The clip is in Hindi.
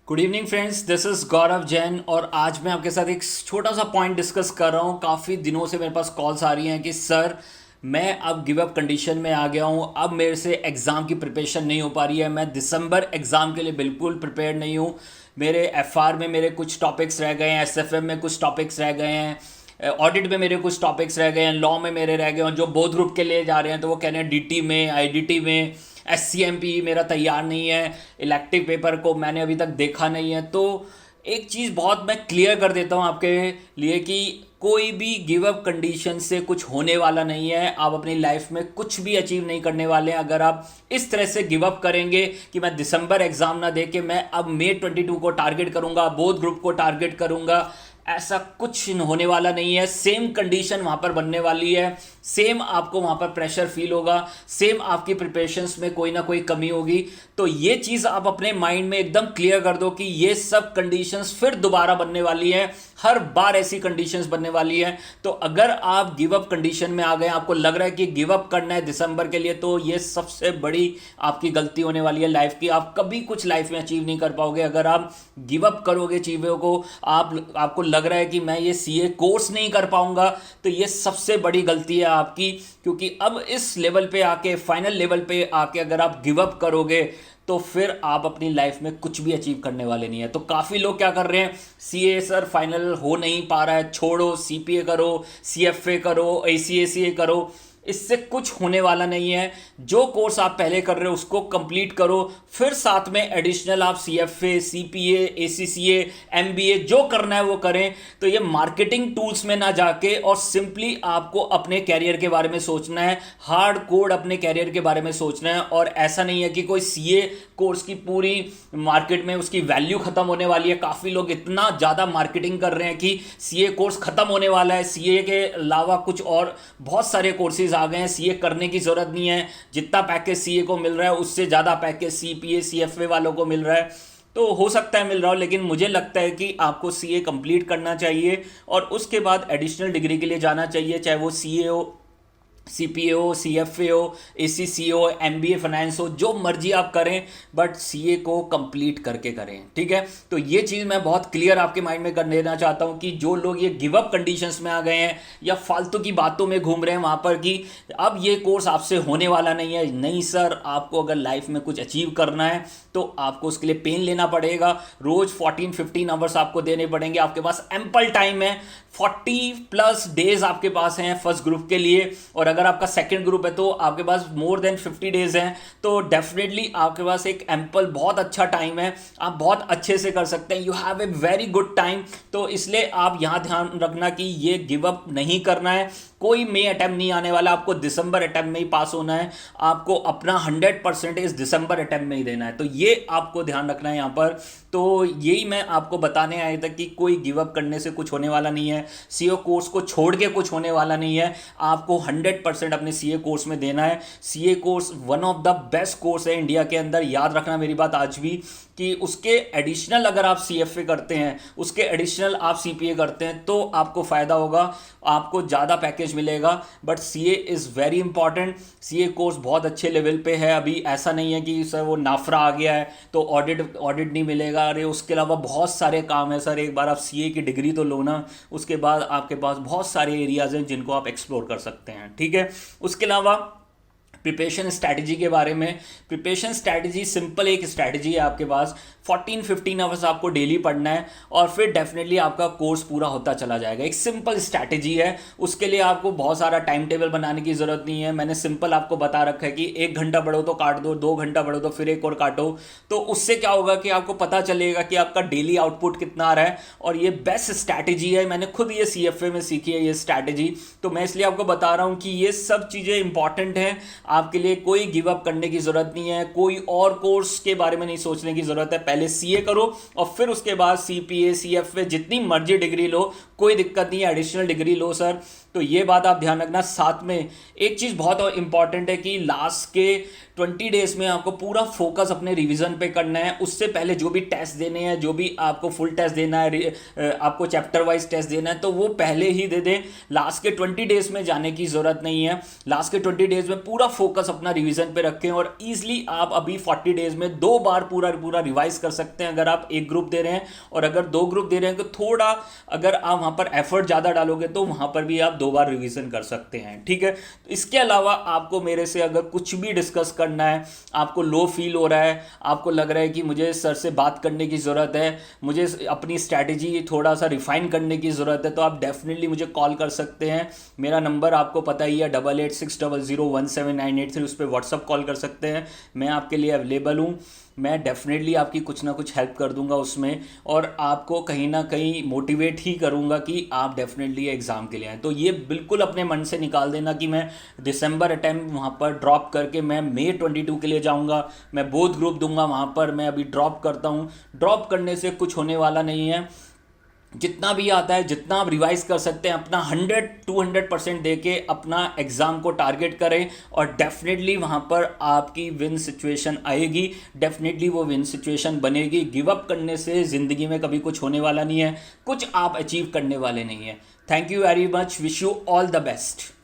Good evening friends, this is Gaurav Jain और आज मैं आपके साथ एक छोटा सा पॉइंट डिस्कस कर रहा हूँ। काफ़ी दिनों से मेरे पास कॉल्स आ रही हैं कि सर मैं अब गिव अप कंडीशन में आ गया हूँ। अब मेरे से एग्ज़ाम की प्रिपरेशन नहीं हो पा रही है। मैं दिसंबर एग्ज़ाम के लिए बिल्कुल प्रिपेयर नहीं हूँ। मेरे एफआर में मेरे कुछ टॉपिक्स रह गए हैं, एसएफएम में कुछ टॉपिक्स रह गए हैं, ऑडिट में मेरे कुछ टॉपिक्स रह गए हैं, लॉ में मेरे रह गए हैं। जो बोध ग्रुप के लिए जा रहे हैं तो वो कह रहे हैं डीटी में, आईडीटी में। एससीएमपी मेरा तैयार नहीं है। इलेक्टिव पेपर को मैंने अभी तक देखा नहीं है। तो एक चीज़ बहुत मैं क्लियर कर देता हूँ आपके लिए कि कोई भी गिव अप कंडीशन से कुछ होने वाला नहीं है। आप अपनी लाइफ में कुछ भी अचीव नहीं करने वाले हैं अगर आप इस तरह से गिव अप करेंगे कि मैं दिसंबर एग्जाम ना दे के मैं अब मई 22 को टारगेट करूंगा, बोथ ग्रुप को टारगेट करूंगा। ऐसा कुछ होने वाला नहीं है। सेम कंडीशन वहां पर बनने वाली है। सेम आपको वहां पर प्रेशर फील होगा। सेम आपकी प्रिपरेशंस में कोई ना कोई कमी होगी। तो ये चीज़ आप अपने माइंड में एकदम क्लियर कर दो कि ये सब कंडीशंस फिर दोबारा बनने वाली हैं। हर बार ऐसी कंडीशंस बनने वाली हैं। तो अगर आप गिव अप कंडीशन में आ गए, आपको लग रहा है कि गिव अप करना है दिसंबर के लिए, तो ये सबसे बड़ी आपकी गलती होने वाली है लाइफ की। आप कभी कुछ लाइफ में अचीव नहीं कर पाओगे अगर आप गिव अप करोगे चीज़ों को। आपको लग रहा है कि मैं ये सीए कोर्स नहीं कर पाऊंगा, तो ये सबसे बड़ी गलती है आपकी। क्योंकि अब इस लेवल पे आके, फाइनल लेवल पे आके अगर आप गिव अप करोगे तो फिर आप अपनी लाइफ में कुछ भी अचीव करने वाले नहीं है। तो काफ़ी लोग क्या कर रहे हैं, सीए सर फाइनल हो नहीं पा रहा है, छोड़ो, सीपीए करो, सीएफए करो, एसीएसीए करो। इससे कुछ होने वाला नहीं है। जो कोर्स आप पहले कर रहे हो उसको कंप्लीट करो, फिर साथ में एडिशनल आप सीएफए, सीपीए, एसीसीए, एमबीए जो करना है वो करें। तो ये मार्केटिंग टूल्स में ना जाके और सिंपली आपको अपने कैरियर के बारे में सोचना है, हार्ड कोड अपने कैरियर के बारे में सोचना है। और ऐसा नहीं है कि कोई सीए कोर्स की पूरी मार्केट में उसकी वैल्यू खत्म होने वाली है। काफ़ी लोग इतना ज़्यादा मार्केटिंग कर रहे हैं कि सीए कोर्स खत्म होने वाला है, सीए के अलावा कुछ और बहुत सारे कोर्सेज आ गए हैं, सीए करने की जरूरत नहीं है। जितना पैकेज सीए को मिल रहा है उससे ज़्यादा पैकेज सीपीए, सीएफए वालों को मिल रहा है। तो हो सकता है मिल रहा हो, लेकिन मुझे लगता है कि आपको सीए कंप्लीट करना चाहिए और उसके बाद एडिशनल डिग्री के लिए जाना चाहिए, चाहे वो सीए हो, सीपीए हो, सीएफए हो, एसीसी हो, एमबीए फाइनेंस हो, जो मर्जी आप करें, बट सीए को कंप्लीट करके करें। ठीक है, तो ये चीज़ मैं बहुत क्लियर आपके माइंड में कर देना चाहता हूं कि जो लोग ये गिव अप कंडीशंस में आ गए हैं या फालतू की बातों में घूम रहे हैं वहां पर कि अब ये कोर्स आपसे होने वाला नहीं है। नहीं सर, आपको अगर लाइफ में कुछ अचीव करना है तो आपको उसके लिए पेन लेना पड़ेगा। रोज 14-15 आवर्स आपको देने पड़ेंगे। आपके पास एम्पल टाइम है, 40+ डेज आपके पास हैं फर्स्ट ग्रुप के लिए, और अगर आपका सेकंड ग्रुप है तो आपके पास मोर देन 50 डेज हैं। तो डेफिनेटली आपके पास एक एम्पल बहुत अच्छा टाइम है, आप बहुत अच्छे से कर सकते हैं। You have a very good time. तो इसलिए आप यहाँ ध्यान रखना कि ये गिव अप नहीं करना है। कोई मई अटेम्प्ट नहीं आने वाला, आपको दिसंबर अटेम्प्ट में ही पास होना है। आपको अपना 100% इस दिसंबर अटेम्प्ट में ही देना है। तो ये आपको ध्यान रखना है यहाँ पर। तो यही मैं आपको बताने आया था कि कोई गिव अप करने से कुछ होने वाला नहीं है, सीए कोर्स को छोड़ के कुछ होने वाला नहीं है। आपको 100% अपने सीए कोर्स में देना है। CA course one of the best course है इंडिया के अंदर। याद रखना मेरी बात आज भी कि उसके एडिशनल अगर आप सीएफए करते हैं, उसके एडिशनल आप सीपीए करते हैं तो आपको फ़ायदा होगा, आपको ज़्यादा पैकेज मिलेगा। But CA is very important. CA course बहुत अच्छे लेवल पे है। अभी ऐसा नहीं है कि सर वो नाफरा आ गया है तो ऑडिट नहीं मिलेगा। अरे उसके अलावा बहुत सारे काम है सर। एक बार आप सीए की डिग्री तो लो ना, उसके बाद आपके पास बहुत सारे एरियाज हैं जिनको आप एक्सप्लोर कर सकते हैं। ठीक है, उसके अलावा प्रिपरेशन स्ट्रैटेजी के बारे में, प्रिपरेशन स्ट्रैटेजी सिंपल एक स्ट्रैटेजी है आपके पास। 14-15 आवर्स आपको डेली पढ़ना है और फिर डेफिनेटली आपका कोर्स पूरा होता चला जाएगा। एक सिंपल स्ट्रैटेजी है। उसके लिए आपको बहुत सारा टाइम टेबल बनाने की ज़रूरत नहीं है। मैंने सिंपल आपको बता रखा है कि 1 घंटा पढ़ो तो काट दो, 2 घंटा पढ़ो तो फिर एक और काटो। तो उससे क्या होगा कि आपको पता चलेगा कि आपका डेली आउटपुट कितना आ रहा है। और ये बेस्ट स्ट्रैटेजी है। मैंने खुद ये सीएफए में सीखी है ये स्ट्रैटेजी। तो मैं इसलिए आपको बता रहा हूँ कि ये सब चीज़ें इंपॉर्टेंट हैं आपके लिए। कोई गिव अप करने की ज़रूरत नहीं है, कोई और कोर्स के बारे में नहीं सोचने की ज़रूरत है। पहले सीए करो और फिर उसके बाद सीपीए, सीएफए, जितनी मर्जी डिग्री लो, कोई दिक्कत नहीं है। एडिशनल डिग्री लो सर, तो ये बात आप ध्यान रखना। साथ में एक चीज़ बहुत इंपॉर्टेंट है कि लास्ट के 20 डेज में आपको पूरा फोकस अपने रिवीजन पे करना है। उससे पहले जो भी टेस्ट देने हैं, जो भी आपको फुल टेस्ट देना है, आपको चैप्टर वाइज टेस्ट देना है, तो वो पहले ही दे दें। लास्ट के 20 डेज में जाने की ज़रूरत नहीं है। लास्ट के 20 डेज में पूरा फोकस अपना रिवीजन पे रखें और ईजिली आप अभी 40 डेज में 2 बार पूरा पूरा रिवाइज कर सकते हैं अगर आप एक ग्रुप दे रहे हैं। और अगर 2 ग्रुप दे रहे हैं तो थोड़ा अगर आप वहाँ पर एफर्ट ज़्यादा डालोगे तो वहाँ पर भी आप 2 बार रिवीजन कर सकते हैं, ठीक है। तो इसके अलावा आपको मेरे से अगर कुछ भी डिस्कस करना है, आपको लो फील हो रहा है, आपको लग रहा है कि मुझे सर से बात करने की ज़रूरत है, मुझे अपनी स्ट्रैटेजी थोड़ा सा रिफाइन करने की ज़रूरत है, तो आप डेफिनेटली मुझे कॉल कर सकते हैं। मेरा नंबर आपको पता ही है 8860017983, उस पर व्हाट्सअप कॉल कर सकते हैं। मैं आपके लिए अवेलेबल हूँ। मैं डेफिनेटली आपकी कुछ ना कुछ हेल्प कर दूंगा उसमें, और आपको कहीं ना कहीं मोटिवेट ही करूंगा कि आप डेफिनेटली एग्ज़ाम के लिए आए। तो ये बिल्कुल अपने मन से निकाल देना कि मैं दिसंबर अटैम्प्ट वहाँ पर ड्रॉप करके मैं मई 22 के लिए जाऊँगा, मैं बोथ ग्रुप दूंगा वहाँ पर। मैं अभी ड्रॉप करता हूँ। ड्रॉप करने से कुछ होने वाला नहीं है। जितना भी आता है, जितना आप रिवाइज कर सकते हैं, अपना 100-200% दे के अपना एग्ज़ाम को टारगेट करें और डेफिनेटली वहाँ पर आपकी विन सिचुएशन आएगी। डेफिनेटली वो विन सिचुएशन बनेगी। गिव अप करने से ज़िंदगी में कभी कुछ होने वाला नहीं है, कुछ आप अचीव करने वाले नहीं हैं। Thank you very much. Wish you all the best.